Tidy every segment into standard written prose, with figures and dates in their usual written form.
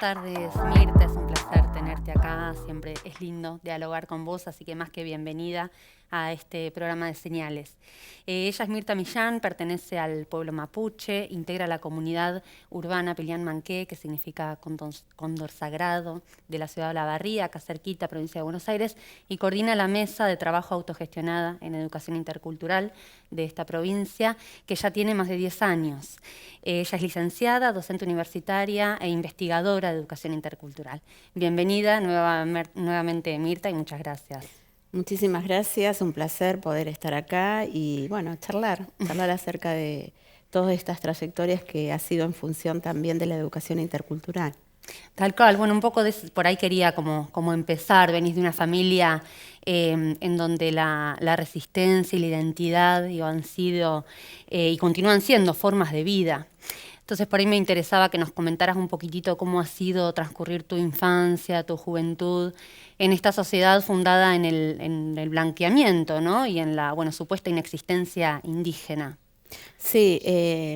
tardes, Mirta, es un placer tenerte acá, siempre es lindo dialogar con vos, así que más que bienvenida a este programa de Señales. Ella es Mirta Millán, pertenece al pueblo mapuche, integra la comunidad urbana Pilián Manqué, que significa cóndor sagrado, de la ciudad de Olavarría, acá cerquita, provincia de Buenos Aires, y coordina la mesa de trabajo autogestionada en educación intercultural de esta provincia, que ya tiene más de 10 años. Ella es licenciada, docente universitaria e investigadora de educación intercultural. Bienvenida nuevamente, Mirta, y muchas gracias. Muchísimas gracias, un placer poder estar acá y bueno, charlar acerca de todas estas trayectorias que ha sido en función también de la educación intercultural. Tal cual, bueno, un poco por ahí quería como empezar. Venís de una familia en donde la resistencia y la identidad han sido y continúan siendo formas de vida. Entonces por ahí me interesaba que nos comentaras un poquitito cómo ha sido transcurrir tu infancia, tu juventud en esta sociedad fundada en el blanqueamiento, ¿no? Y en la supuesta inexistencia indígena. Sí,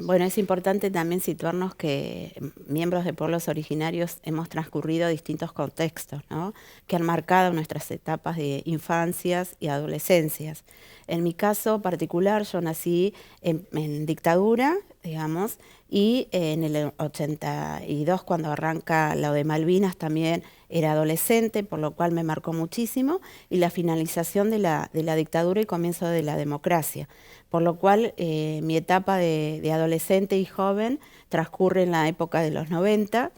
bueno, es importante también situarnos que miembros de pueblos originarios hemos transcurrido distintos contextos, ¿no? Que han marcado nuestras etapas de infancias y adolescencias. En mi caso particular, yo nací en dictadura, digamos, y en el 82, cuando arranca lo de Malvinas, también era adolescente, por lo cual me marcó muchísimo, y la finalización de la dictadura y comienzo de la democracia. Por lo cual mi etapa de adolescente y joven transcurre en la época de los 90,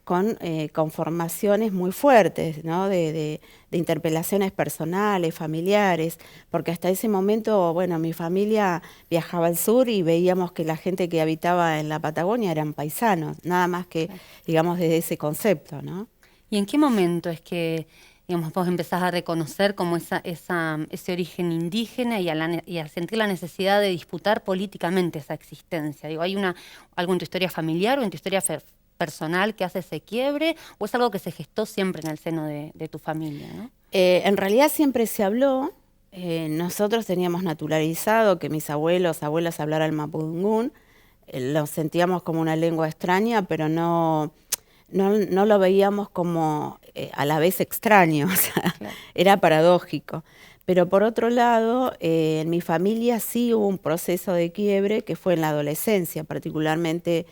con formaciones muy fuertes, ¿no? de interpelaciones personales, familiares, porque hasta ese momento, bueno, mi familia viajaba al sur y veíamos que la gente que habitaba en la Patagonia eran paisanos, nada más que, digamos, desde ese concepto, ¿no? ¿Y en qué momento es que, digamos, vos empezás a reconocer como ese origen indígena y a sentir la necesidad de disputar políticamente esa existencia? Digo, ¿hay algo en tu historia familiar o en tu historia personal que hace ese quiebre, o es algo que se gestó siempre en el seno de tu familia, ¿no? En realidad siempre se habló. Nosotros teníamos naturalizado que mis abuelas hablaran el mapudungún. Lo sentíamos como una lengua extraña, pero no lo veíamos como a la vez extraño, o sea, claro. Era paradójico. Pero por otro lado, en mi familia sí hubo un proceso de quiebre que fue en la adolescencia, particularmente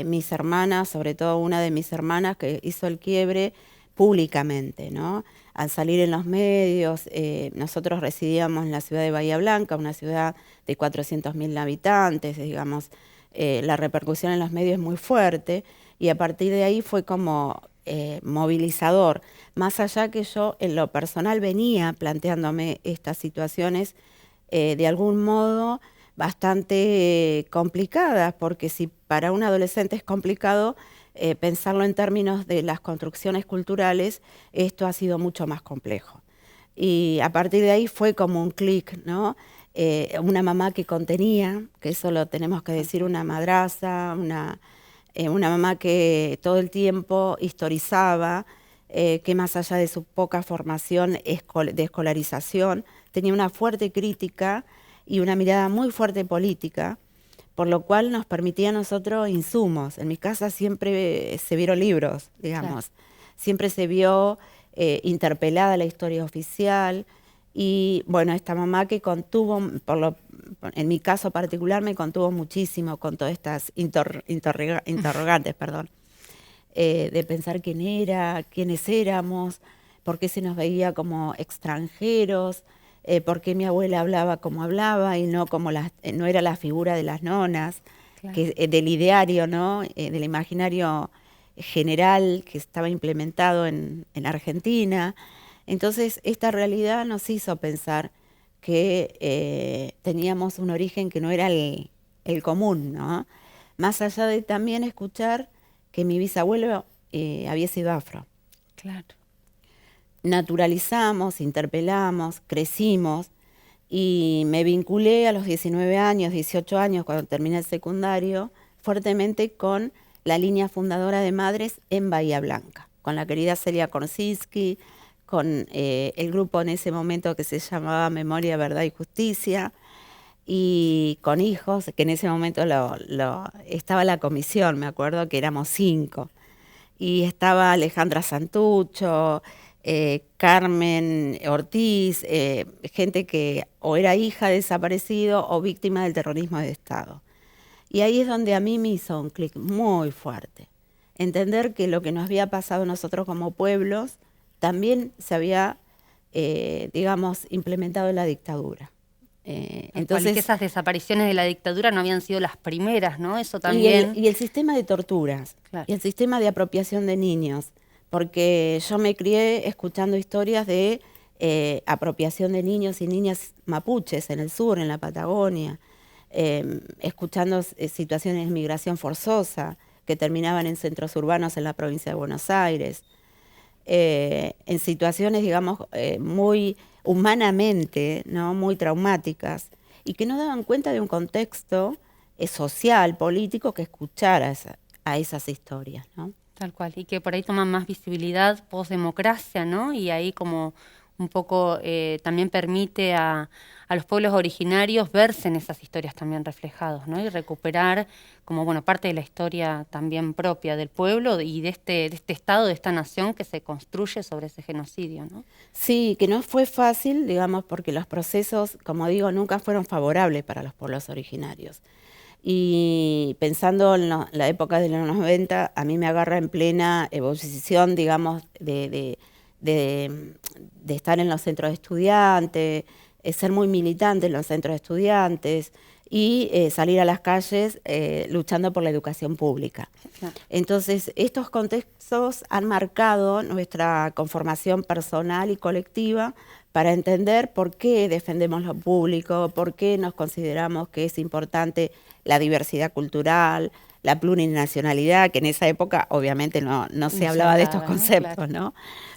mis hermanas, sobre todo una de mis hermanas que hizo el quiebre públicamente, ¿no? Al salir en los medios, nosotros residíamos en la ciudad de Bahía Blanca, una ciudad de 400.000 habitantes, digamos, la repercusión en los medios es muy fuerte, y a partir de ahí fue como movilizador, más allá que yo en lo personal venía planteándome estas situaciones de algún modo bastante complicadas, porque si para un adolescente es complicado pensarlo en términos de las construcciones culturales, esto ha sido mucho más complejo. Y a partir de ahí fue como un clic, ¿no? Una mamá que contenía, que eso lo tenemos que decir, una madraza, una mamá que todo el tiempo historizaba, que más allá de su poca formación de escolarización, tenía una fuerte crítica y una mirada muy fuerte política, por lo cual nos permitía a nosotros insumos. En mi casa siempre se vieron libros, digamos, claro. Siempre se vio interpelada la historia oficial, y bueno, esta mamá que contuvo, en mi caso particular, me contuvo muchísimo con todas estas interrogantes, perdón, de pensar quién era, quiénes éramos, por qué se nos veía como extranjeros, por qué mi abuela hablaba como hablaba y no como no era la figura de las nonas, claro. Del ideario, ¿no? Del imaginario general que estaba implementado en Argentina. Entonces, esta realidad nos hizo pensar que teníamos un origen que no era el común, ¿no? Más allá de también escuchar que mi bisabuelo había sido afro. Claro. Naturalizamos, interpelamos, crecimos, y me vinculé a los 19 años, 18 años, cuando terminé el secundario, fuertemente con la línea fundadora de Madres en Bahía Blanca, con la querida Celia Korsinski, con el grupo en ese momento que se llamaba Memoria, Verdad y Justicia, y con hijos, que en ese momento estaba la comisión, me acuerdo que éramos 5. y estaba Alejandra Santucho, Carmen Ortiz, gente que o era hija de desaparecido o víctima del terrorismo de Estado. Y ahí es donde a mí me hizo un clic muy fuerte. Entender que lo que nos había pasado a nosotros como pueblos también se había, digamos, implementado en la dictadura. Entonces, y que esas desapariciones de la dictadura no habían sido las primeras, ¿no? Eso también. Y el sistema de torturas, claro. Y el sistema de apropiación de niños, porque yo me crié escuchando historias de apropiación de niños y niñas mapuches en el sur, en la Patagonia, escuchando situaciones de migración forzosa que terminaban en centros urbanos en la provincia de Buenos Aires, en situaciones, digamos, muy humanamente, ¿no?, muy traumáticas, y que no daban cuenta de un contexto social, político, que escuchara a esas historias, ¿no? Tal cual, y que por ahí toman más visibilidad post-democracia, ¿no? Y ahí como un poco también permite a los pueblos originarios verse en esas historias también reflejados, ¿no? Y recuperar como, bueno, parte de la historia también propia del pueblo y de este Estado, de esta nación que se construye sobre ese genocidio, ¿no? Sí, que no fue fácil, digamos, porque los procesos, como digo, nunca fueron favorables para los pueblos originarios. Y pensando en la época de los 90, a mí me agarra en plena ebullición, digamos, de estar en los centros de estudiantes, ser muy militante en los centros de estudiantes y salir a las calles luchando por la educación pública. Claro. Entonces, estos contextos han marcado nuestra conformación personal y colectiva para entender por qué defendemos lo público, por qué nos consideramos que es importante la diversidad cultural, la plurinacionalidad, que en esa época obviamente no se hablaba de estos conceptos, claro, ¿no?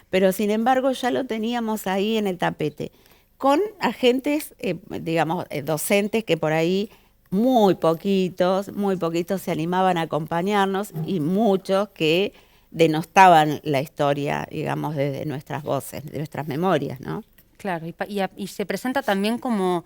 Pero sin embargo ya lo teníamos ahí en el tapete, con agentes, digamos, docentes que por ahí muy poquitos se animaban a acompañarnos y muchos que denostaban la historia, digamos, desde nuestras voces, de nuestras memorias, ¿no? Claro, y se presenta también como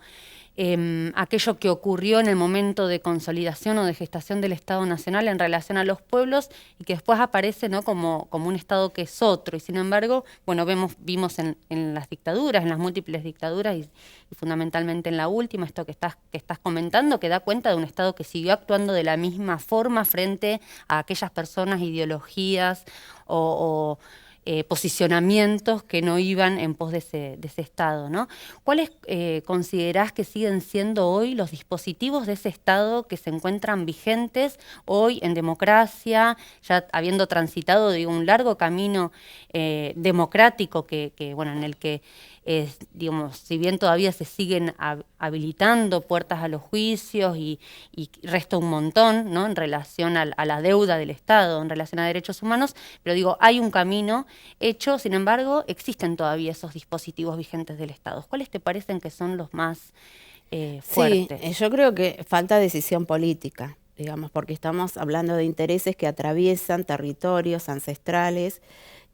aquello que ocurrió en el momento de consolidación o de gestación del Estado Nacional en relación a los pueblos y que después aparece, ¿no?, como un Estado que es otro. Y sin embargo, bueno, vimos en las dictaduras, en las múltiples dictaduras y fundamentalmente en la última, esto que estás comentando, que da cuenta de un Estado que siguió actuando de la misma forma frente a aquellas personas, ideologías o posicionamientos que no iban en pos de ese Estado, ¿no? ¿Cuáles considerás que siguen siendo hoy los dispositivos de ese Estado que se encuentran vigentes hoy en democracia, ya habiendo transitado, digo, un largo camino democrático bueno, en el que digamos, si bien todavía se siguen habilitando puertas a los juicios y resta un montón, ¿no?, en relación a la deuda del Estado, en relación a derechos humanos, pero digo, hay un camino hecho, sin embargo, existen todavía esos dispositivos vigentes del Estado. ¿Cuáles te parecen que son los más fuertes? Sí, yo creo que falta decisión política, digamos, porque estamos hablando de intereses que atraviesan territorios ancestrales,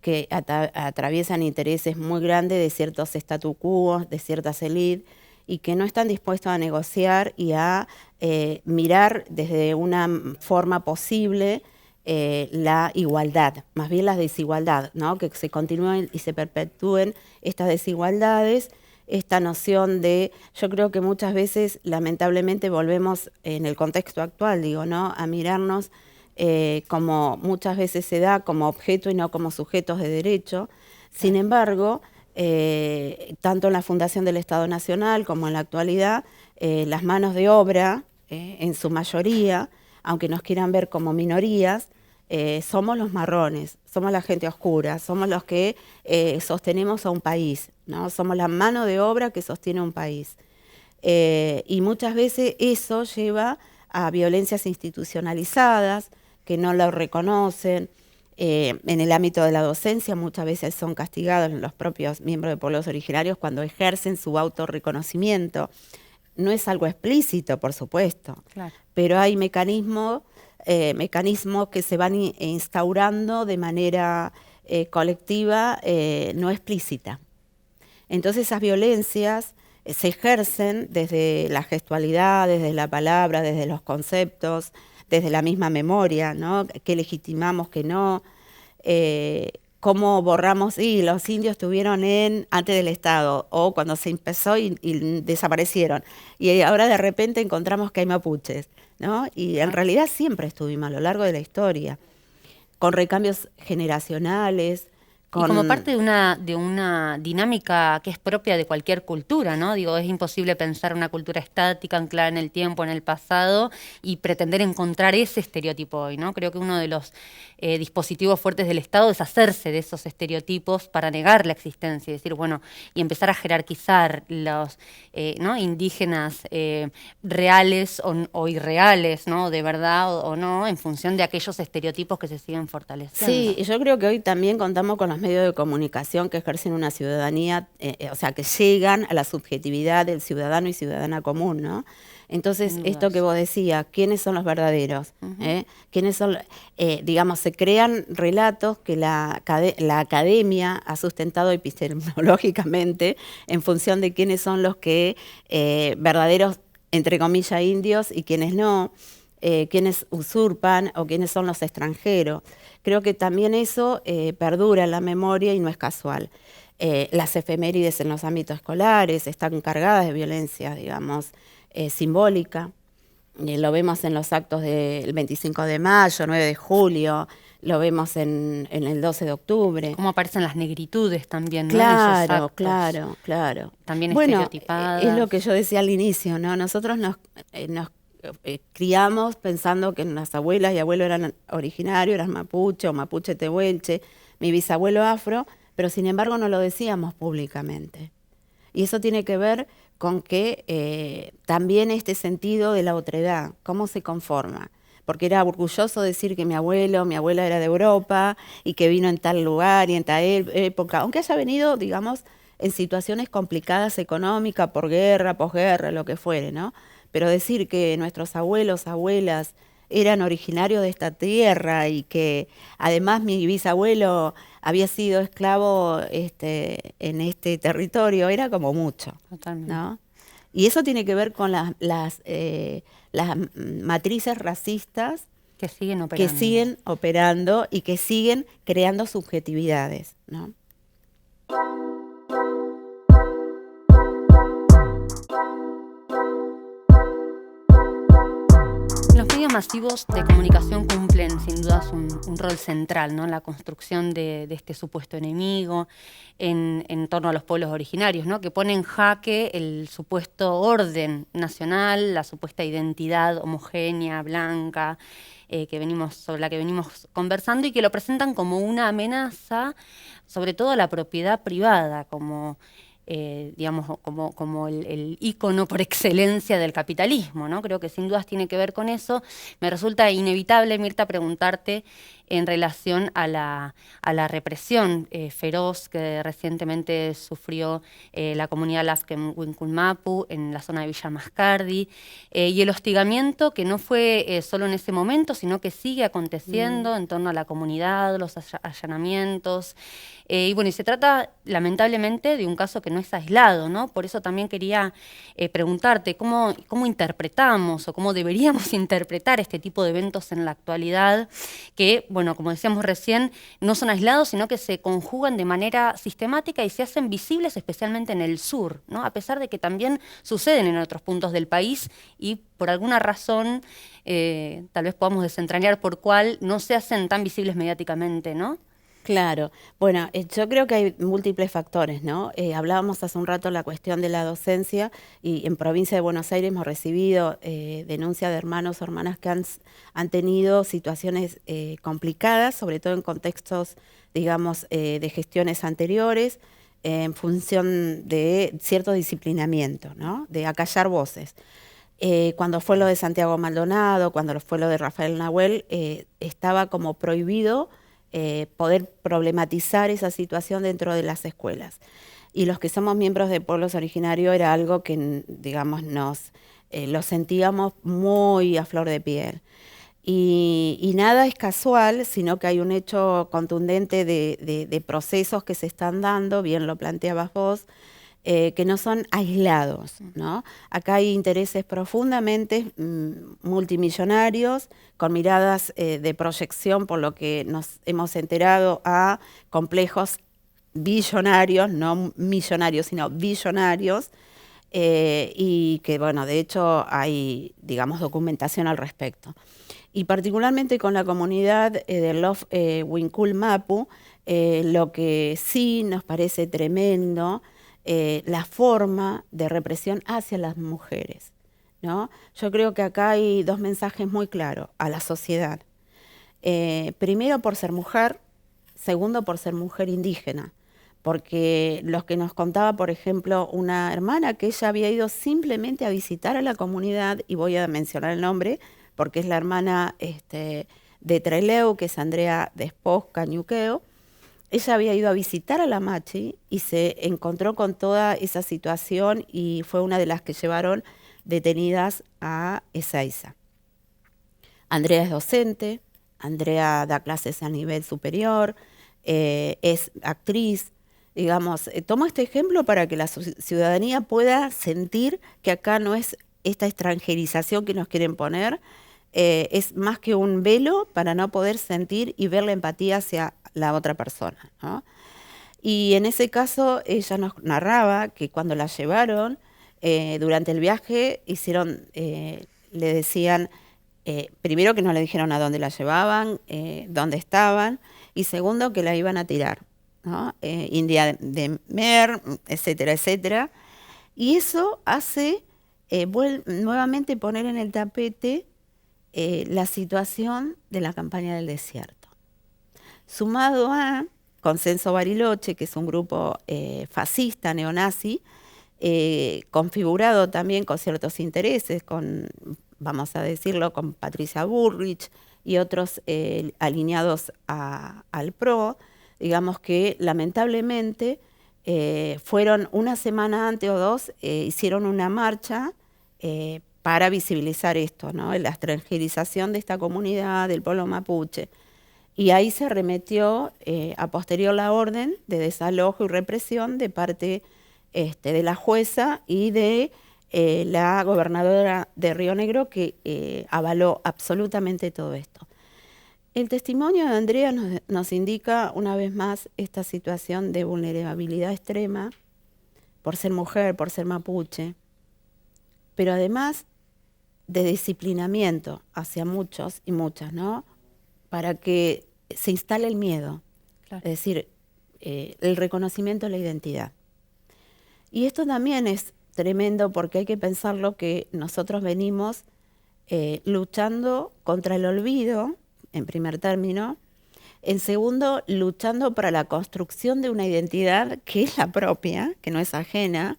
que atraviesan intereses muy grandes de ciertos statu quo, de ciertas élites, y que no están dispuestos a negociar y a mirar desde una forma posible la igualdad, más bien la desigualdad, ¿no?, que se continúen y se perpetúen estas desigualdades, esta noción de, yo creo que muchas veces lamentablemente volvemos en el contexto actual, digo, ¿no?, a mirarnos como muchas veces se da como objeto y no como sujetos de derecho. Sin embargo, tanto en la fundación del Estado Nacional como en la actualidad, las manos de obra, en su mayoría, aunque nos quieran ver como minorías, somos los marrones, somos la gente oscura, somos los que sostenemos a un país, ¿no? Somos la mano de obra que sostiene un país. Y muchas veces eso lleva a violencias institucionalizadas, que no lo reconocen. En el ámbito de la docencia muchas veces son castigados los propios miembros de pueblos originarios cuando ejercen su autorreconocimiento. No es algo explícito, por supuesto, claro, pero hay mecanismos que se van instaurando de manera colectiva, no explícita. Entonces esas violencias se ejercen desde la gestualidad, desde la palabra, desde los conceptos, desde la misma memoria, ¿no?, que legitimamos, que no. cómo borramos, y los indios estuvieron antes del Estado, o cuando se empezó y desaparecieron. Y ahora de repente encontramos que hay mapuches, ¿no? Y en realidad siempre estuvimos a lo largo de la historia, con recambios generacionales. Y como parte de una dinámica que es propia de cualquier cultura, ¿no? Digo, es imposible pensar una cultura estática, anclada en el tiempo, en el pasado, y pretender encontrar ese estereotipo hoy, ¿no? Creo que uno de los dispositivos fuertes del Estado es hacerse de esos estereotipos para negar la existencia, y decir, bueno, y empezar a jerarquizar los ¿no? indígenas reales o irreales, ¿no? De verdad o no, en función de aquellos estereotipos que se siguen fortaleciendo. Sí, y yo creo que hoy también contamos con los medios de comunicación que ejercen una ciudadanía, o sea, que llegan a la subjetividad del ciudadano y ciudadana común, ¿no? Entonces, esto que vos decías, ¿quiénes son los verdaderos? ¿Quiénes son, digamos, se crean relatos que la academia ha sustentado epistemológicamente en función de quiénes son los que verdaderos, entre comillas, indios y quiénes no, quiénes usurpan o quiénes son los extranjeros. Creo que también eso perdura en la memoria y no es casual. Las efemérides en los ámbitos escolares están cargadas de violencia, digamos, simbólica. Lo vemos en los actos del 25 de mayo, 9 de julio, lo vemos en el 12 de octubre. Cómo aparecen las negritudes también, ¿no? Claro, claro. También bueno, estereotipadas. Es lo que yo decía al inicio, ¿no? Nosotros nos criamos pensando que nuestras abuelas y abuelos eran originarios, eran mapuche o mapuche tehuelche, mi bisabuelo afro, pero sin embargo no lo decíamos públicamente. Y eso tiene que ver con que también este sentido de la otredad, cómo se conforma. Porque era orgulloso decir que mi abuela era de Europa y que vino en tal lugar y en tal época, aunque haya venido, digamos, en situaciones complicadas económicas, por guerra, posguerra, lo que fuere, ¿no? Pero decir que nuestros abuelos, abuelas eran originarios de esta tierra y que además mi bisabuelo había sido esclavo en este territorio, era como mucho. Totalmente. ¿No? Y eso tiene que ver con las matrices racistas que siguen operando y que siguen creando subjetividades, ¿no? Los medios masivos de comunicación cumplen sin dudas un rol central, ¿no? En la construcción de este supuesto enemigo en torno a los pueblos originarios, ¿no? Que pone en jaque el supuesto orden nacional, la supuesta identidad homogénea, blanca, sobre la que venimos conversando, y que lo presentan como una amenaza, sobre todo a la propiedad privada, como digamos, como el ícono por excelencia del capitalismo, ¿no? Creo que sin dudas tiene que ver con eso. Me resulta inevitable, Mirta, preguntarte en relación a la represión feroz que recientemente sufrió la comunidad Lasken Winculmapu en la zona de Villa Mascardi, y el hostigamiento que no fue solo en ese momento, sino que sigue aconteciendo en torno a la comunidad, los allanamientos. Y bueno, y se trata lamentablemente de un caso que no es aislado, ¿no? Por eso también quería preguntarte cómo interpretamos o cómo deberíamos interpretar este tipo de eventos en la actualidad, que, bueno, como decíamos recién, no son aislados, sino que se conjugan de manera sistemática y se hacen visibles especialmente en el sur, ¿no? A pesar de que también suceden en otros puntos del país y por alguna razón, tal vez podamos desentrañar por cuál, no se hacen tan visibles mediáticamente, ¿no? Claro. Bueno, yo creo que hay múltiples factores, ¿no? Hablábamos hace un rato de la cuestión de la docencia y en provincia de Buenos Aires hemos recibido denuncias de hermanos o hermanas que han tenido situaciones complicadas, sobre todo en contextos, digamos, de gestiones anteriores, en función de cierto disciplinamiento, ¿no? De acallar voces. Cuando fue lo de Santiago Maldonado, cuando fue lo de Rafael Nahuel, estaba como prohibido poder problematizar esa situación dentro de las escuelas. Y los que somos miembros de pueblos originarios era algo que, digamos, lo sentíamos muy a flor de piel. Y nada es casual, sino que hay un hecho contundente de procesos que se están dando, bien lo planteabas vos, que no son aislados, ¿no? Acá hay intereses profundamente multimillonarios, con miradas de proyección, por lo que nos hemos enterado, a complejos billonarios, no millonarios, sino billonarios, y que, bueno, de hecho hay, digamos, documentación al respecto. Y particularmente con la comunidad de Love Winkul Mapu, lo que sí nos parece tremendo, la forma de represión hacia las mujeres, ¿no? Yo creo que acá hay dos mensajes muy claros a la sociedad. Primero, por ser mujer; segundo, por ser mujer indígena. Porque los que nos contaba, por ejemplo, una hermana que ella había ido simplemente a visitar a la comunidad, y voy a mencionar el nombre, porque es la hermana de Trelew, que es Andrea Despós Cañuqueo. Ella había ido a visitar a la Machi y se encontró con toda esa situación y fue una de las que llevaron detenidas a Ezeiza. Andrea es docente, Andrea da clases a nivel superior, es actriz. Digamos, tomo este ejemplo para que la ciudadanía pueda sentir que acá no es esta extranjerización que nos quieren poner, es más que un velo para no poder sentir y ver la empatía hacia la otra persona, ¿no? Y en ese caso ella nos narraba que cuando la llevaron, durante el viaje le decían, primero que no le dijeron a dónde la llevaban, dónde estaban, y segundo que la iban a tirar, ¿no? India de Mer, etcétera, etcétera. Y eso hace nuevamente poner en el tapete la situación de la campaña del desierto. Sumado a Consenso Bariloche, que es un grupo fascista, neonazi, configurado también con ciertos intereses, vamos a decirlo, con Patricia Bullrich y otros alineados al PRO, digamos que lamentablemente fueron una semana antes o dos, hicieron una marcha para visibilizar esto, ¿no? La extranjerización de esta comunidad, del pueblo mapuche. Y ahí se remetió a posterior la orden de desalojo y represión de parte de la jueza y de la gobernadora de Río Negro, que avaló absolutamente todo esto. El testimonio de Andrea nos indica una vez más esta situación de vulnerabilidad extrema por ser mujer, por ser mapuche, pero además de disciplinamiento hacia muchos y muchas, ¿no? Para que se instale el miedo, claro. Es decir, el reconocimiento de la identidad. Y esto también es tremendo porque hay que pensarlo que nosotros venimos luchando contra el olvido, en primer término; en segundo, luchando para la construcción de una identidad que es la propia, que no es ajena,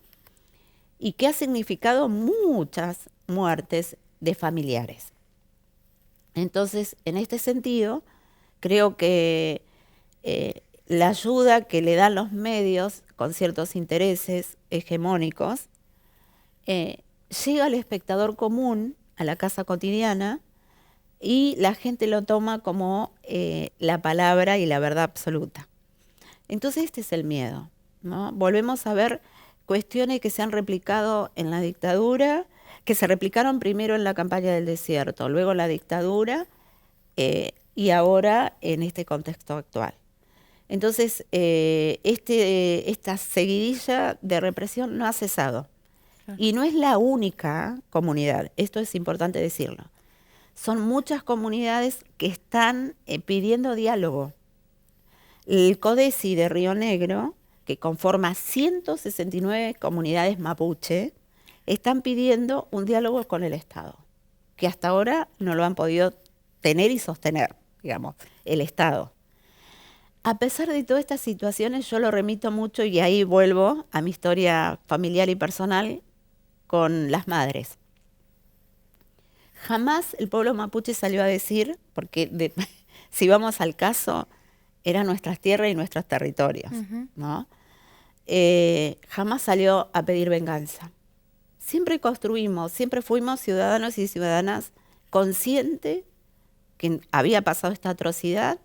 y que ha significado muchas muertes de familiares. Entonces, en este sentido, creo que la ayuda que le dan los medios con ciertos intereses hegemónicos llega al espectador común, a la casa cotidiana, y la gente lo toma como la palabra y la verdad absoluta. Entonces este es el miedo, ¿no? Volvemos a ver cuestiones que se han replicado en la dictadura, que se replicaron primero en la campaña del desierto, luego en la dictadura, y ahora en este contexto actual. Entonces, esta seguidilla de represión no ha cesado. Claro. Y no es la única comunidad, esto es importante decirlo. Son muchas comunidades que están pidiendo diálogo. El CODECI de Río Negro, que conforma 169 comunidades mapuche, están pidiendo un diálogo con el Estado, que hasta ahora no lo han podido tener y sostener, digamos, el Estado. A pesar de todas estas situaciones, yo lo remito mucho, y ahí vuelvo a mi historia familiar y personal con las madres. Jamás el pueblo mapuche salió a decir, porque si vamos al caso, eran nuestras tierras y nuestros territorios, ¿no? Jamás salió a pedir venganza. Siempre construimos, siempre fuimos ciudadanos y ciudadanas conscientes que había pasado esta atrocidad,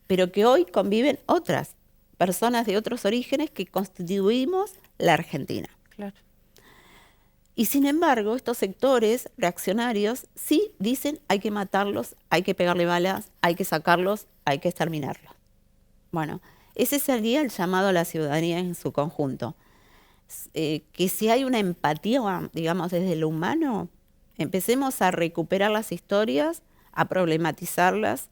pero que hoy conviven otras personas de otros orígenes que constituimos la Argentina. Claro. Y sin embargo, estos sectores reaccionarios sí dicen hay que matarlos, hay que pegarle balas, hay que sacarlos, hay que exterminarlos. Bueno, ese sería el llamado a la ciudadanía en su conjunto. Que si hay una empatía, digamos, desde lo humano, empecemos a recuperar las historias, a problematizarlas,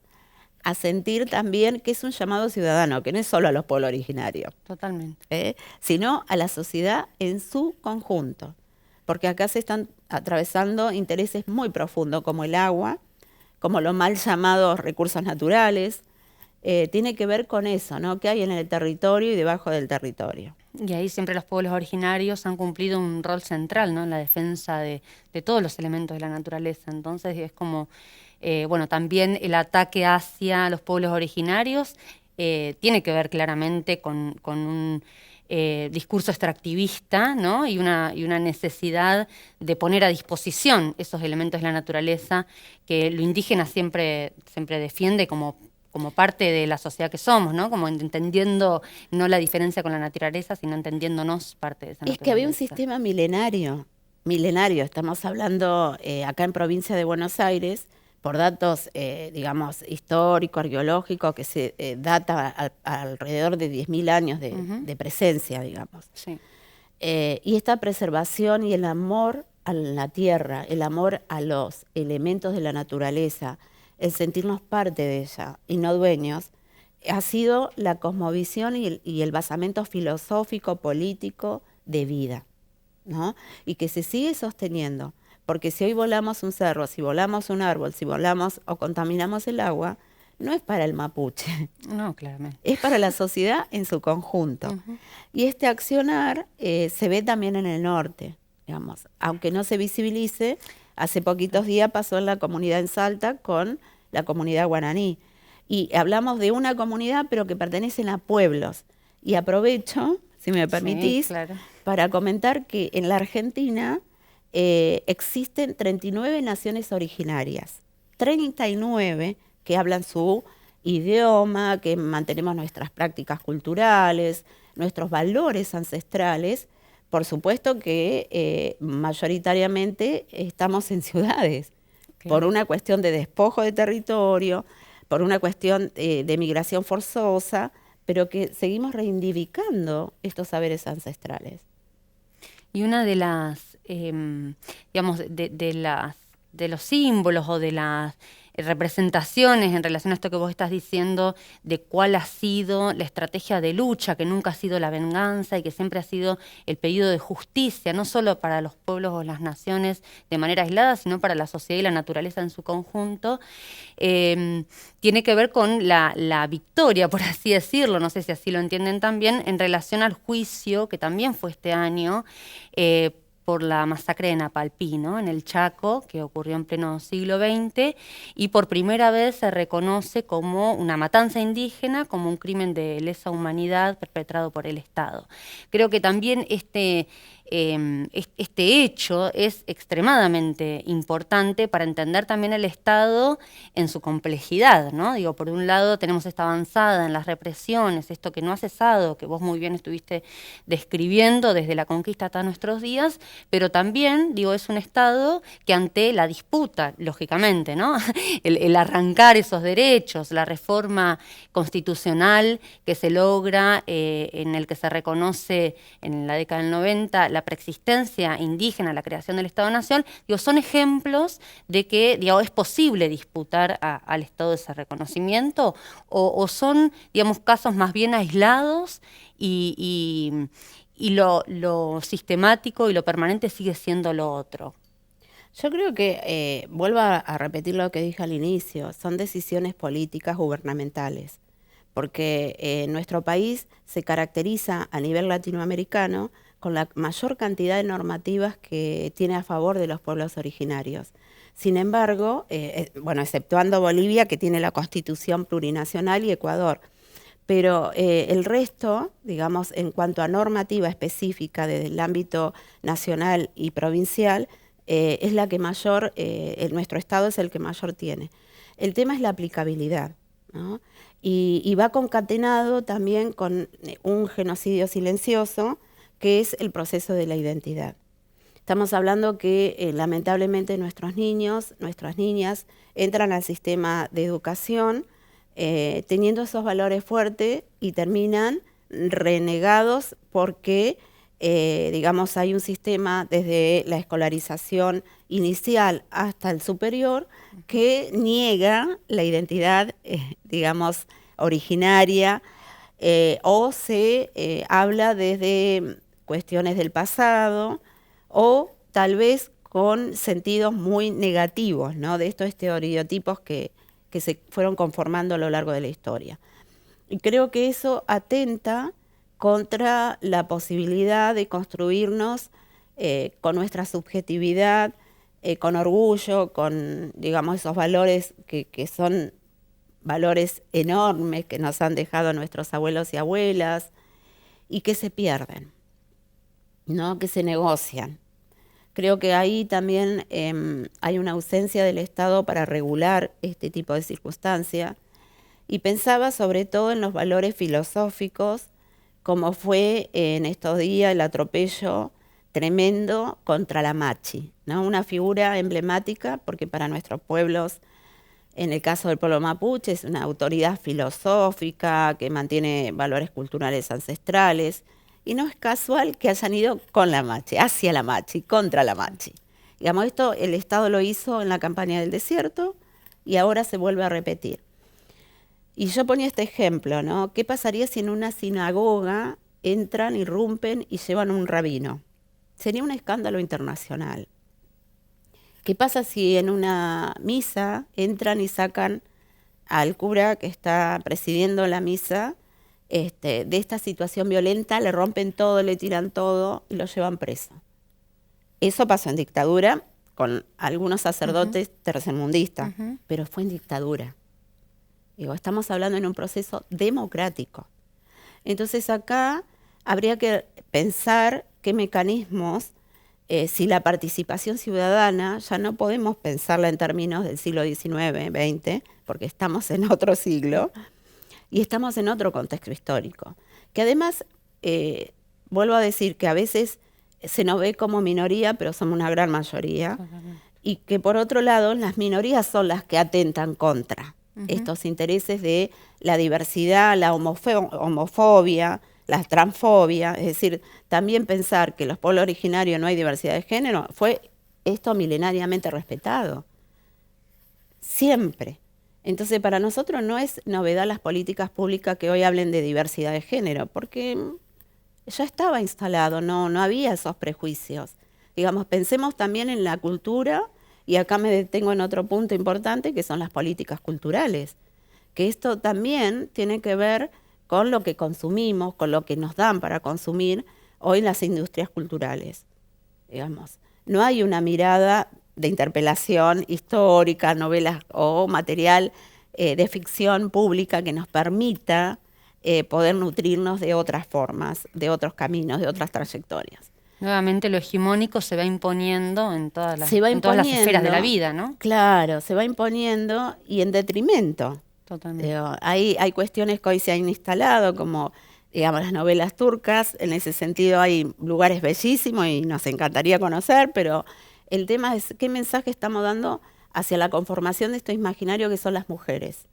a sentir también que es un llamado ciudadano, que no es solo a los pueblos originarios. Totalmente. Sino a la sociedad en su conjunto. Porque acá se están atravesando intereses muy profundos, como el agua, como los mal llamados recursos naturales. Tiene que ver con eso, ¿no? Que hay en el territorio y debajo del territorio. Y ahí siempre los pueblos originarios han cumplido un rol central, ¿no? En la defensa de todos los elementos de la naturaleza. Entonces es como, bueno, también el ataque hacia los pueblos originarios tiene que ver claramente con un discurso extractivista, ¿no? y una necesidad de poner a disposición esos elementos de la naturaleza que lo indígena siempre defiende como parte de la sociedad que somos, ¿no? Como entendiendo no la diferencia con la naturaleza, sino entendiéndonos parte de esa naturaleza. Es que había un sistema milenario, estamos hablando acá en provincia de Buenos Aires, por datos, digamos, histórico, arqueológico, que se data alrededor de 10.000 años de presencia, digamos. Sí. Y esta preservación y el amor a la tierra, el amor a los elementos de la naturaleza, el sentirnos parte de ella y no dueños, ha sido la cosmovisión y el basamento filosófico, político de vida, ¿no? Y que se sigue sosteniendo. Porque si hoy volamos un cerro, si volamos un árbol, si volamos o contaminamos el agua, no es para el mapuche. No, claramente. Es para la sociedad en su conjunto. Y este accionar se ve también en el norte, digamos. Aunque no se visibilice, hace poquitos días pasó en la comunidad en Salta con la comunidad guaraní. Y hablamos de una comunidad, pero que pertenecen a pueblos. Y aprovecho, si me permitís, sí, claro, para comentar que en la Argentina existen 39 naciones originarias, 39 que hablan su idioma, que mantenemos nuestras prácticas culturales, nuestros valores ancestrales. Por supuesto que mayoritariamente estamos en ciudades, por una cuestión de despojo de territorio, por una cuestión de migración forzosa, pero que seguimos reivindicando estos saberes ancestrales. Y una de las, digamos, de los símbolos o de las representaciones en relación a esto que vos estás diciendo, de cuál ha sido la estrategia de lucha, que nunca ha sido la venganza y que siempre ha sido el pedido de justicia, no solo para los pueblos o las naciones de manera aislada, sino para la sociedad y la naturaleza en su conjunto, tiene que ver con la victoria, por así decirlo, no sé si así lo entienden también, en relación al juicio, que también fue este año, por la masacre de Napalpí, ¿no? En el Chaco, que ocurrió en pleno siglo XX, y por primera vez se reconoce como una matanza indígena, como un crimen de lesa humanidad perpetrado por el Estado. Creo que también este hecho es extremadamente importante para entender también el Estado en su complejidad, ¿no? Digo, por un lado tenemos esta avanzada en las represiones, esto que no ha cesado, que vos muy bien estuviste describiendo desde la conquista hasta nuestros días, pero también, digo, es un Estado que ante la disputa, lógicamente, ¿no? el arrancar esos derechos, la reforma constitucional que se logra, en el que se reconoce en la década del 90 la preexistencia indígena, la creación del Estado-Nación, digo, son ejemplos de que, digo, es posible disputar al Estado ese reconocimiento, o son, digamos, casos más bien aislados y lo sistemático y lo permanente sigue siendo lo otro. Yo creo que, vuelvo a repetir lo que dije al inicio, son decisiones políticas gubernamentales, porque nuestro país se caracteriza a nivel latinoamericano con la mayor cantidad de normativas que tiene a favor de los pueblos originarios. Sin embargo, bueno, exceptuando Bolivia, que tiene la Constitución plurinacional, y Ecuador, pero el resto, digamos, en cuanto a normativa específica desde el ámbito nacional y provincial, es la que mayor, nuestro Estado es el que mayor tiene. El tema es la aplicabilidad, ¿no? y va concatenado también con un genocidio silencioso, que es el proceso de la identidad. Estamos hablando que lamentablemente nuestros niños, nuestras niñas entran al sistema de educación teniendo esos valores fuertes y terminan renegados porque, digamos, hay un sistema desde la escolarización inicial hasta el superior que niega la identidad, digamos, originaria o se habla desde cuestiones del pasado o tal vez con sentidos muy negativos, ¿no? De estos estereotipos que se fueron conformando a lo largo de la historia. Y creo que eso atenta contra la posibilidad de construirnos con nuestra subjetividad, con orgullo, con, digamos, esos valores que son valores enormes que nos han dejado nuestros abuelos y abuelas y que se pierden, ¿no? Que se negocian. Creo que ahí también hay una ausencia del Estado para regular este tipo de circunstancias y pensaba sobre todo en los valores filosóficos, como fue en estos días el atropello tremendo contra la Machi, ¿no? Una figura emblemática porque para nuestros pueblos, en el caso del pueblo mapuche, es una autoridad filosófica que mantiene valores culturales ancestrales. Y no es casual que hayan ido con la Machi, hacia la Machi, contra la Machi. Digamos, esto el Estado lo hizo en la campaña del desierto y ahora se vuelve a repetir. Y yo ponía este ejemplo, ¿no? ¿Qué pasaría si en una sinagoga entran, irrumpen y llevan un rabino? Sería un escándalo internacional. ¿Qué pasa si en una misa entran y sacan al cura que está presidiendo la misa de esta situación violenta, le rompen todo, le tiran todo y lo llevan preso? Eso pasó en dictadura con algunos sacerdotes tercermundistas, pero fue en dictadura. Digo, estamos hablando en un proceso democrático. Entonces acá habría que pensar qué mecanismos, si la participación ciudadana, ya no podemos pensarla en términos del siglo XIX, XX, porque estamos en otro siglo, y estamos en otro contexto histórico, que además, vuelvo a decir que a veces se nos ve como minoría, pero somos una gran mayoría, y que por otro lado las minorías son las que atentan contra estos intereses de la diversidad, la homofobia, la transfobia, es decir, también pensar que los pueblos originarios no hay diversidad de género, fue esto milenariamente respetado, siempre. Entonces, para nosotros no es novedad las políticas públicas que hoy hablen de diversidad de género, porque ya estaba instalado, no había esos prejuicios. Digamos, pensemos también en la cultura, y acá me detengo en otro punto importante, que son las políticas culturales, que esto también tiene que ver con lo que consumimos, con lo que nos dan para consumir hoy las industrias culturales. Digamos, no hay una mirada de interpelación histórica, novelas o material de ficción pública que nos permita poder nutrirnos de otras formas, de otros caminos, de otras trayectorias. Nuevamente lo hegemónico se va imponiendo en todas las esferas de la vida, ¿no? Claro, se va imponiendo y en detrimento. Totalmente. Hay cuestiones que hoy se han instalado, como digamos las novelas turcas. En ese sentido hay lugares bellísimos y nos encantaría conocer, pero el tema es qué mensaje estamos dando hacia la conformación de estos imaginarios que son las mujeres.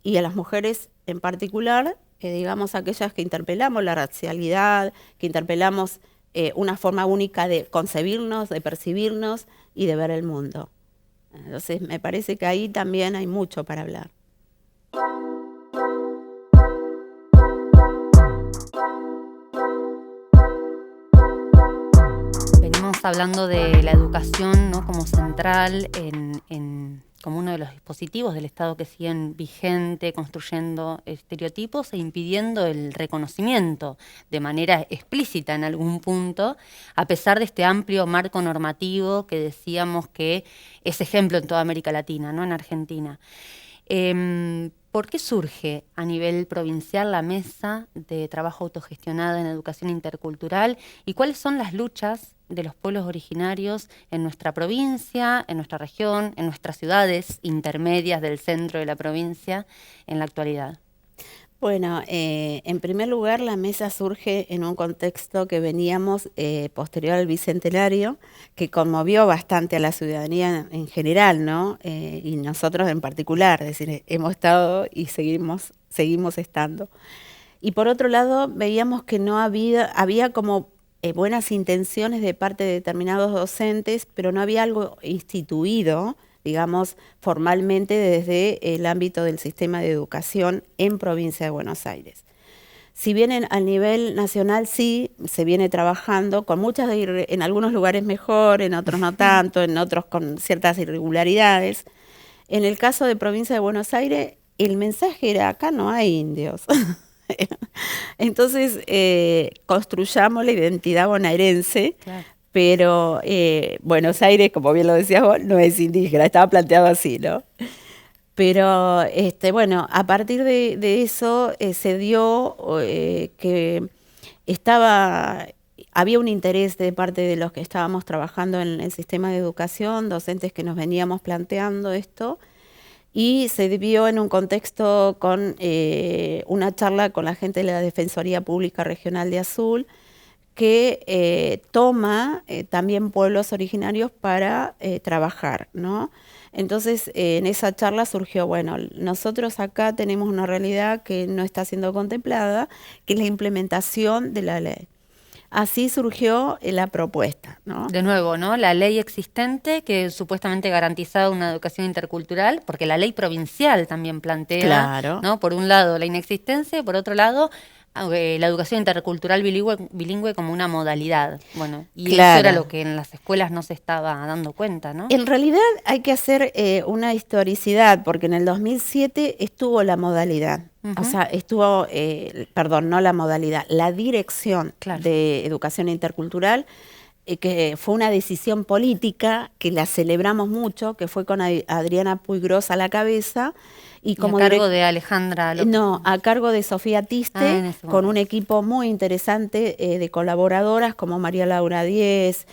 Y a las mujeres en particular, digamos aquellas que interpelamos la racialidad, que interpelamos una forma única de concebirnos, de percibirnos y de ver el mundo. Entonces me parece que ahí también hay mucho para hablar. Venimos hablando de la educación, ¿no?, como central como uno de los dispositivos del Estado que siguen vigente, construyendo estereotipos e impidiendo el reconocimiento de manera explícita en algún punto, a pesar de este amplio marco normativo que decíamos que es ejemplo en toda América Latina, ¿no?, en Argentina. ¿Por qué surge a nivel provincial la mesa de trabajo autogestionada en educación intercultural y cuáles son las luchas de los pueblos originarios en nuestra provincia, en nuestra región, en nuestras ciudades intermedias del centro de la provincia en la actualidad? Bueno, en primer lugar, la mesa surge en un contexto que veníamos posterior al Bicentenario, que conmovió bastante a la ciudadanía en general, ¿no? Y nosotros en particular, es decir, hemos estado y seguimos estando. Y por otro lado, veíamos que no había como buenas intenciones de parte de determinados docentes, pero no había algo instituido, digamos, formalmente desde el ámbito del sistema de educación en Provincia de Buenos Aires. Si bien a nivel nacional sí se viene trabajando, con en algunos lugares mejor, en otros no tanto, en otros con ciertas irregularidades. En el caso de Provincia de Buenos Aires, el mensaje era: acá no hay indios. Entonces, construyamos la identidad bonaerense, claro. Pero Buenos Aires, como bien lo decías vos, no es indígena, estaba planteado así, ¿no? Pero bueno, a partir de eso se dio que había un interés de parte de los que estábamos trabajando en el sistema de educación, docentes que nos veníamos planteando esto, y se vio en un contexto con una charla con la gente de la Defensoría Pública Regional de Azul, que toma también pueblos originarios para trabajar, ¿no? Entonces, en esa charla surgió, bueno, nosotros acá tenemos una realidad que no está siendo contemplada, que es la implementación de la ley. Así surgió la propuesta, ¿no? De nuevo, ¿no? La ley existente que supuestamente garantizaba una educación intercultural, porque la ley provincial también plantea, claro, ¿no? Por un lado la inexistencia y por otro lado la educación intercultural bilingüe como una modalidad. Bueno, y claro, eso era lo que en las escuelas no se estaba dando cuenta, ¿no? En realidad hay que hacer una historicidad, porque en el 2007 estuvo la modalidad. O sea, estuvo, perdón, no la modalidad, la dirección, claro, de educación intercultural, que fue una decisión política que la celebramos mucho, que fue con Adriana Puigros a la cabeza. Y como a cargo de Alejandra López. No, a cargo de Sofía Tiste, con un equipo muy interesante de colaboradoras como María Laura Díez,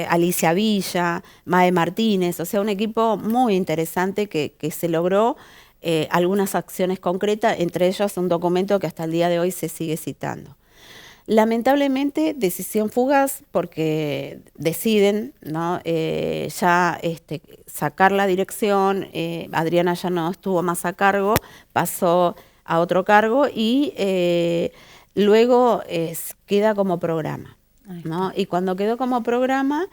Alicia Villa, Mae Martínez, o sea, un equipo muy interesante que se logró algunas acciones concretas, entre ellas un documento que hasta el día de hoy se sigue citando. Lamentablemente, decisión fugaz, porque deciden, ¿no? Ya sacar la dirección, Adriana ya no estuvo más a cargo, pasó a otro cargo y luego queda como programa, ¿no? Y cuando quedó como programa,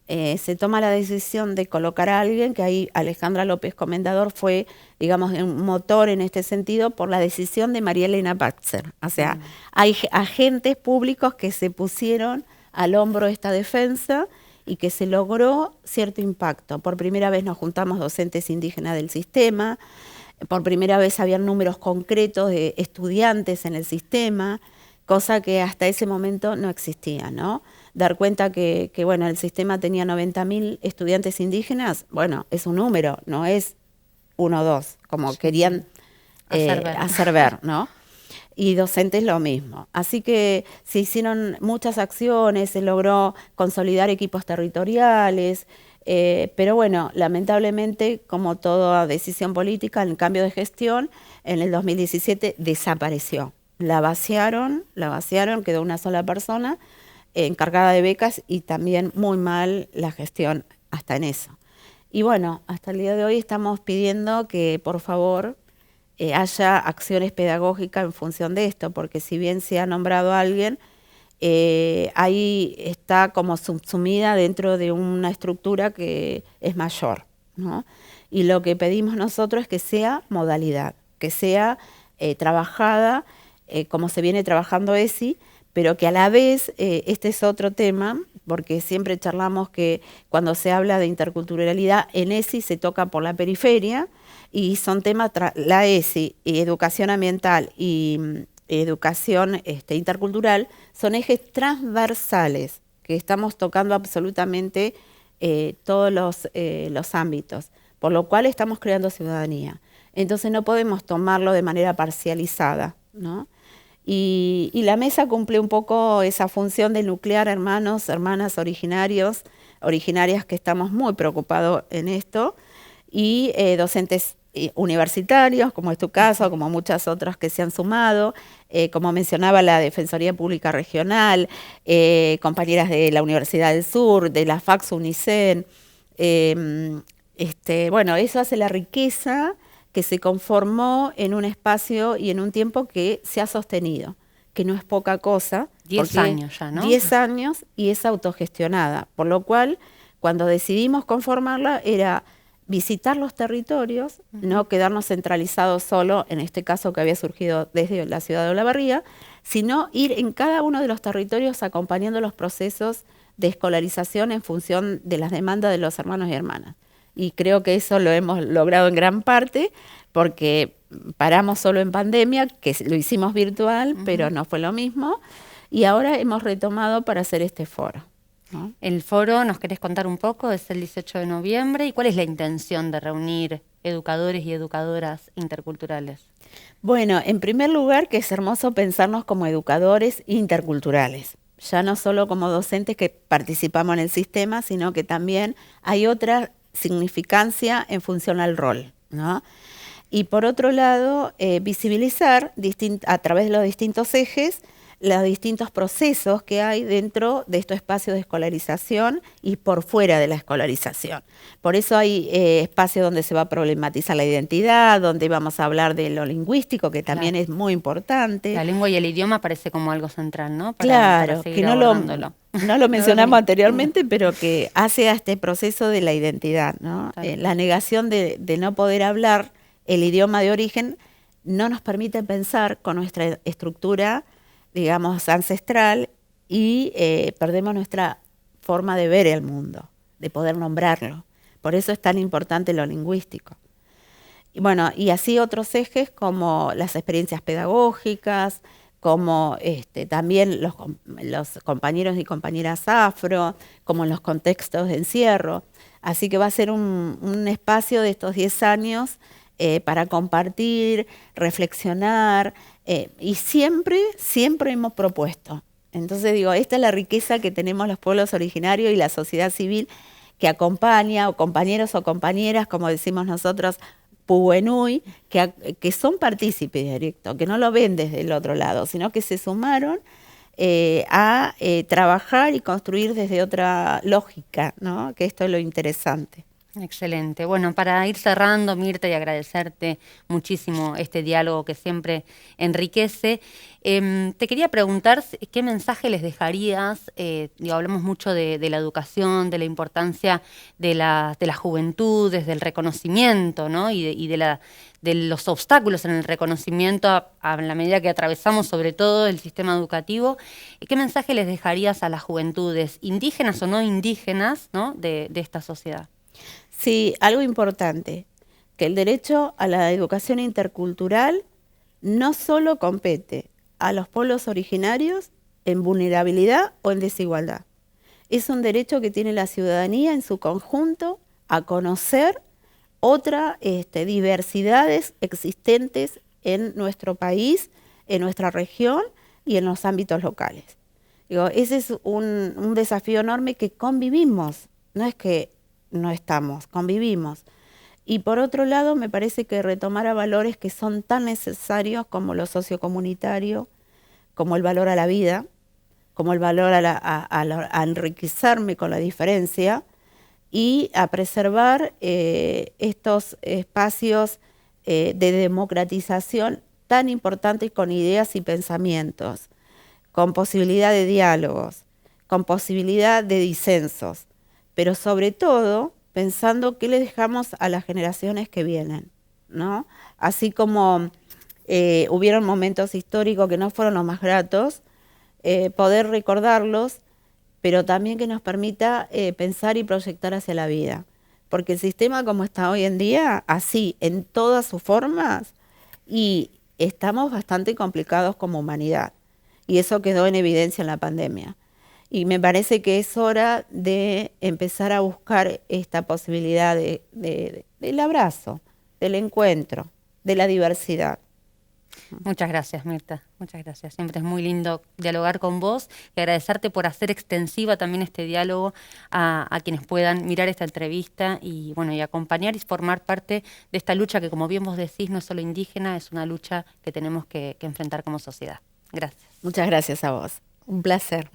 se toma la decisión de colocar a alguien, que ahí Alejandra López Comendador fue, digamos, un motor en este sentido por la decisión de María Elena Baxter. O sea, hay agentes públicos que se pusieron al hombro esta defensa y que se logró cierto impacto. Por primera vez nos juntamos docentes indígenas del sistema, por primera vez habían números concretos de estudiantes en el sistema, cosa que hasta ese momento no existía, ¿no? Dar cuenta que bueno, el sistema tenía 90.000 estudiantes indígenas, bueno, es un número, no es 1 o 2, como querían hacer ver, ¿no? Y docentes lo mismo. Así que se hicieron muchas acciones, se logró consolidar equipos territoriales, pero bueno, lamentablemente, como toda decisión política, el cambio de gestión, en el 2017 desapareció. La vaciaron, quedó una sola persona encargada de becas y también muy mal la gestión hasta en eso. Y bueno, hasta el día de hoy estamos pidiendo que por favor haya acciones pedagógicas en función de esto, porque si bien se ha nombrado a alguien, ahí está como subsumida dentro de una estructura que es mayor, ¿no? Y lo que pedimos nosotros es que sea modalidad, que sea trabajada como se viene trabajando ESI, pero que a la vez, este es otro tema, porque siempre charlamos que cuando se habla de interculturalidad, en ESI se toca por la periferia, y son temas, la ESI, educación ambiental y educación intercultural, son ejes transversales, que estamos tocando absolutamente todos los ámbitos, por lo cual estamos creando ciudadanía. Entonces no podemos tomarlo de manera parcializada, ¿no? Y la mesa cumple un poco esa función de nuclear hermanos, hermanas originarias que estamos muy preocupados en esto, y docentes universitarios, como es tu caso, como muchas otras que se han sumado, como mencionaba la Defensoría Pública Regional, compañeras de la Universidad del Sur, de la FACS UNICEN. Bueno, eso hace la riqueza que se conformó en un espacio y en un tiempo que se ha sostenido, que no es poca cosa. 10 años ya, ¿no? 10 años y es autogestionada, por lo cual cuando decidimos conformarla era visitar los territorios, no quedarnos centralizados solo, en este caso que había surgido desde la ciudad de Olavarría, sino ir en cada uno de los territorios acompañando los procesos de escolarización en función de las demandas de los hermanos y hermanas. Y creo que eso lo hemos logrado en gran parte porque paramos solo en pandemia, que lo hicimos virtual, pero no fue lo mismo, y ahora hemos retomado para hacer este foro, ¿no? El foro, ¿nos querés contar un poco? Es el 18 de noviembre. ¿Y cuál es la intención de reunir educadores y educadoras interculturales? Bueno, en primer lugar, que es hermoso pensarnos como educadores interculturales. Ya no solo como docentes que participamos en el sistema, sino que también hay otra significancia en función al rol, ¿no? Y por otro lado, visibilizar a través de los distintos ejes los distintos procesos que hay dentro de estos espacios de escolarización y por fuera de la escolarización. Por eso hay espacios donde se va a problematizar la identidad, donde vamos a hablar de lo lingüístico, que también es muy importante. La lengua y el idioma parece como algo central, ¿no? Claro, que no lo mencionamos anteriormente, pero que hace a este proceso de la identidad, ¿no? La negación de no poder hablar el idioma de origen no nos permite pensar con nuestra estructura, digamos, ancestral, y perdemos nuestra forma de ver el mundo, de poder nombrarlo. Por eso es tan importante lo lingüístico. Y bueno, y así otros ejes como las experiencias pedagógicas, como también los compañeros y compañeras afro, como los contextos de encierro. Así que va a ser un espacio de estos 10 años para compartir, reflexionar, y siempre hemos propuesto. Entonces digo, esta es la riqueza que tenemos los pueblos originarios y la sociedad civil que acompaña, o compañeros o compañeras, como decimos nosotros, Puguenui, que son partícipes directos, que no lo ven desde el otro lado, sino que se sumaron a trabajar y construir desde otra lógica, ¿no? Que esto es lo interesante. Excelente. Bueno, para ir cerrando, Mirta, y agradecerte muchísimo este diálogo que siempre enriquece, te quería preguntar qué mensaje les dejarías. Hablamos mucho de la educación, de la importancia de las juventudes, del reconocimiento, ¿no? y de los obstáculos en el reconocimiento a la medida que atravesamos sobre todo el sistema educativo. ¿Qué mensaje les dejarías a las juventudes, indígenas o no indígenas, ¿no? de esta sociedad? Sí, algo importante, que el derecho a la educación intercultural no solo compete a los pueblos originarios en vulnerabilidad o en desigualdad. Es un derecho que tiene la ciudadanía en su conjunto a conocer otras diversidades existentes en nuestro país, en nuestra región y en los ámbitos locales. Digo, ese es un desafío enorme que convivimos, no es que no estamos, convivimos. Y por otro lado, me parece que retomar a valores que son tan necesarios como lo sociocomunitario, como el valor a la vida, como el valor a enriquecerme con la diferencia y a preservar estos espacios de democratización tan importantes con ideas y pensamientos, con posibilidad de diálogos, con posibilidad de disensos, pero sobre todo pensando qué le dejamos a las generaciones que vienen, ¿no? Así como hubieron momentos históricos que no fueron los más gratos, poder recordarlos, pero también que nos permita pensar y proyectar hacia la vida. Porque el sistema como está hoy en día, así, en todas sus formas, y estamos bastante complicados como humanidad. Y eso quedó en evidencia en la pandemia. Y me parece que es hora de empezar a buscar esta posibilidad del abrazo, del encuentro, de la diversidad. Muchas gracias, Mirta. Muchas gracias. Siempre es muy lindo dialogar con vos y agradecerte por hacer extensiva también este diálogo a quienes puedan mirar esta entrevista y, bueno, y acompañar y formar parte de esta lucha que, como bien vos decís, no es solo indígena, es una lucha que tenemos que enfrentar como sociedad. Gracias. Muchas gracias a vos. Un placer.